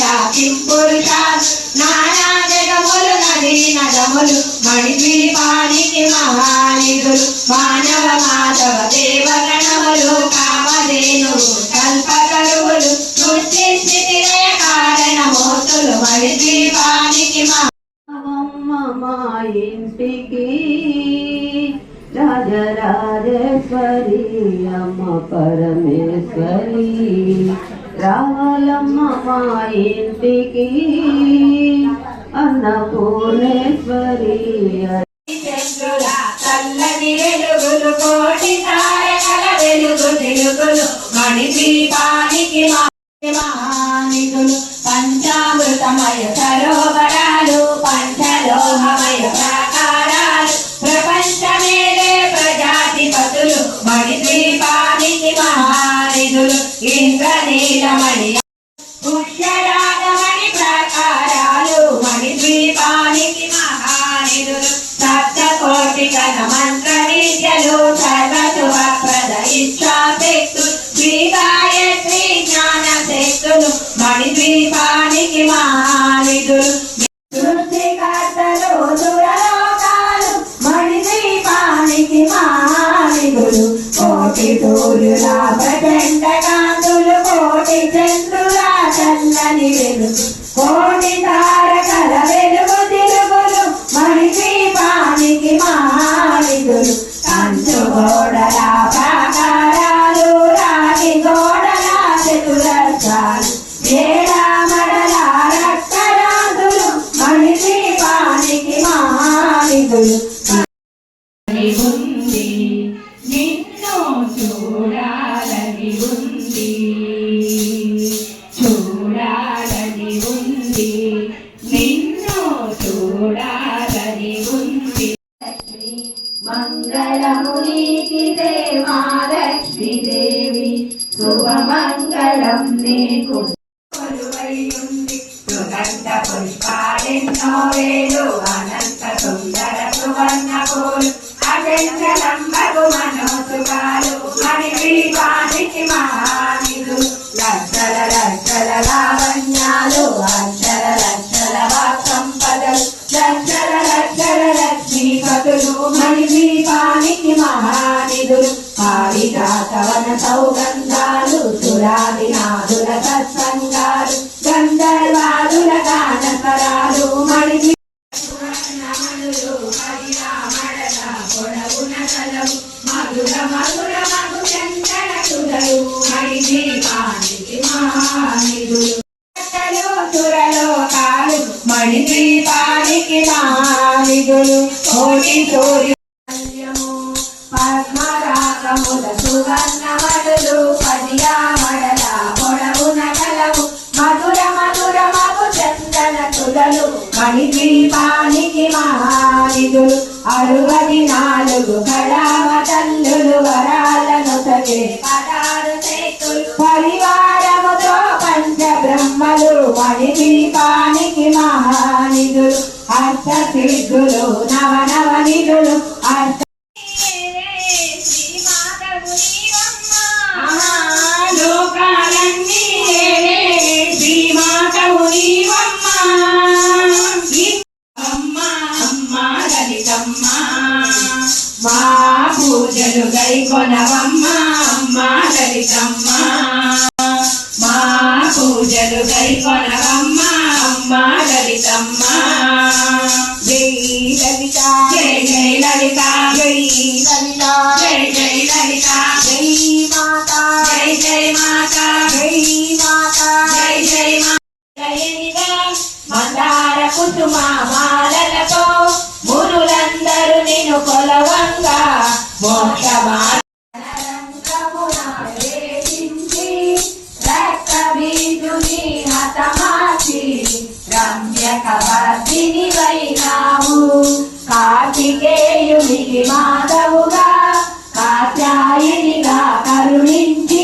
పురుషాలు నానా జగములు నదీ నగములు మణిద్వీపానికి మహానిధులు మానవ మాధవ దేవగణములు కామధేనువు కల్పతరువులు సృష్టి స్థితి కారణమూర్తులు మణిద్వీపానికి మా ఇంటికి రాజరాజేశ్వరి అమ్మ పరమేశ్వరి రావాలమ్మ మా ఇంటికి అన్నపూర్ణేశ్వరి చల్లని వెలుగులు కోటి తారకల వెలుగు తెలుగులు మణిద్వీపానికి మహానిధులు పంచామృతమయ సరోవరాలు పంచలోహమయ ప్రాకారాలు ప్రపంచమేలే ప్రజాధిపతులు మణిద్వీపానికి మహానిధులు ఇంద్రనీలమణి పుష్యరాగమణి ప్రాకారాలు మణిద్వీపానికి మహానిధులు సప్తకోటి గణ మంత్ర విద్యలు సర్వశుభప్రద ఇచ్చాశక్తులు శ్రీ గాయత్రి జ్ఞాన శక్తులు మణిద్వీపానికి మహానిధులు సృష్టికర్తలు సురలోకాలు మణిద్వీపానికి మహానిధులు కోటి సూర్యుల ప్రచండ కాంతులు కోటి చంద్రుల చల్లని వెలుగు కోటి తారకల వెలుగు తిరుగులు మణిద్వీపానికి మహానిధులు కంచు గోడల ప్రాకారాలు రాగి గోడల చతురస్రాలు ఏడామడల రక్తరాజులు మణిద్వీపానికి మహానిధులు ఉంది నిన్ను చూడాలని ఉంది చూడాలని ఉంది నిన్ను చూడాలని ఉంది మంగళమునికి దేవాలక్ష్మి దేవి శుభమంగళం నీకు సుగంధ పుష్పాలెన్నో వేలు అనంత సుందర సువర్ణ పూలు అజంజలంబగు మనోసుగాలు మణిద్వీపానికి మహానిధులు లక్షల లక్షల లావణ్యాలు అక్షర లక్షల వాక్సంపదలు లక్షల లక్షల లక్ష్మీపతులు మణిద్వీపానికి మహానిధులు పారిజాతవన సౌగంధాలు సురాదినాదుల సత్సంగాలు గంధర్వాదుల గానస్వరాలు మణిద్వీపానికి మహానిధులు సురలోకాలు మణిద్వీపానికి మహానిధులు కోటి సూర్యము పద్మరాగముల సువర్ణమడులు పదియామడల పొడవున కలవు మధుర మధుర మగు చందన తులలు మణిద్వీపానికి మహానిధులు 64 కళావ తల్లులు వరాలను సగే 16 శక్తులు పరివారముతో పంచ బ్రహ్మలు మణిద్వీపానికి మహానిధులు అష్ట సిద్ధులు నవనవనిధులు అష్ట లోకాలన్నీ శ్రీమాతవు నీవమ్మ లలితమ్మ మా పూజలు గైకొనవమ్మ అమ్మ లలితమ్మ మా పూజలు గైకొనవమ్మ అమ్మ లలితమ్మ జై లలిత జై జై లలిత జై లలిత జై జై లలిత జై మాతా జై జై మాతా జై మాతా జై జై మాతా మందార కుసుమ మాలలతో మునులందరూ నిన్ను కొలవంగా మోక్ష రమ్యకవర్ధిని వైనావు కార్తికేయునికి మాధవుగా కాత్యాయనిగా కరుణించి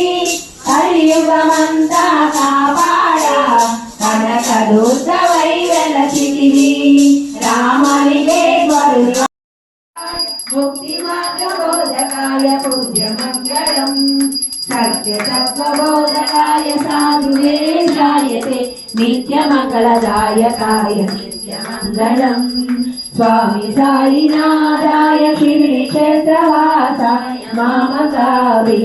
కలియుగమంతా కాపాడ కనకదూతవై వెలసితివి రామలింగేశ్వరుడు ముక్తి మార్గబోధకాయ పూజ్యమంగళం సత్య తత్వబోధకాయ సాధువేశాయతే నిత్యమంగళదాయకాయ నిత్యమంగళం స్వామి సాయినాథాయ శిరిడి క్షేత్రవాసాయ మామకావి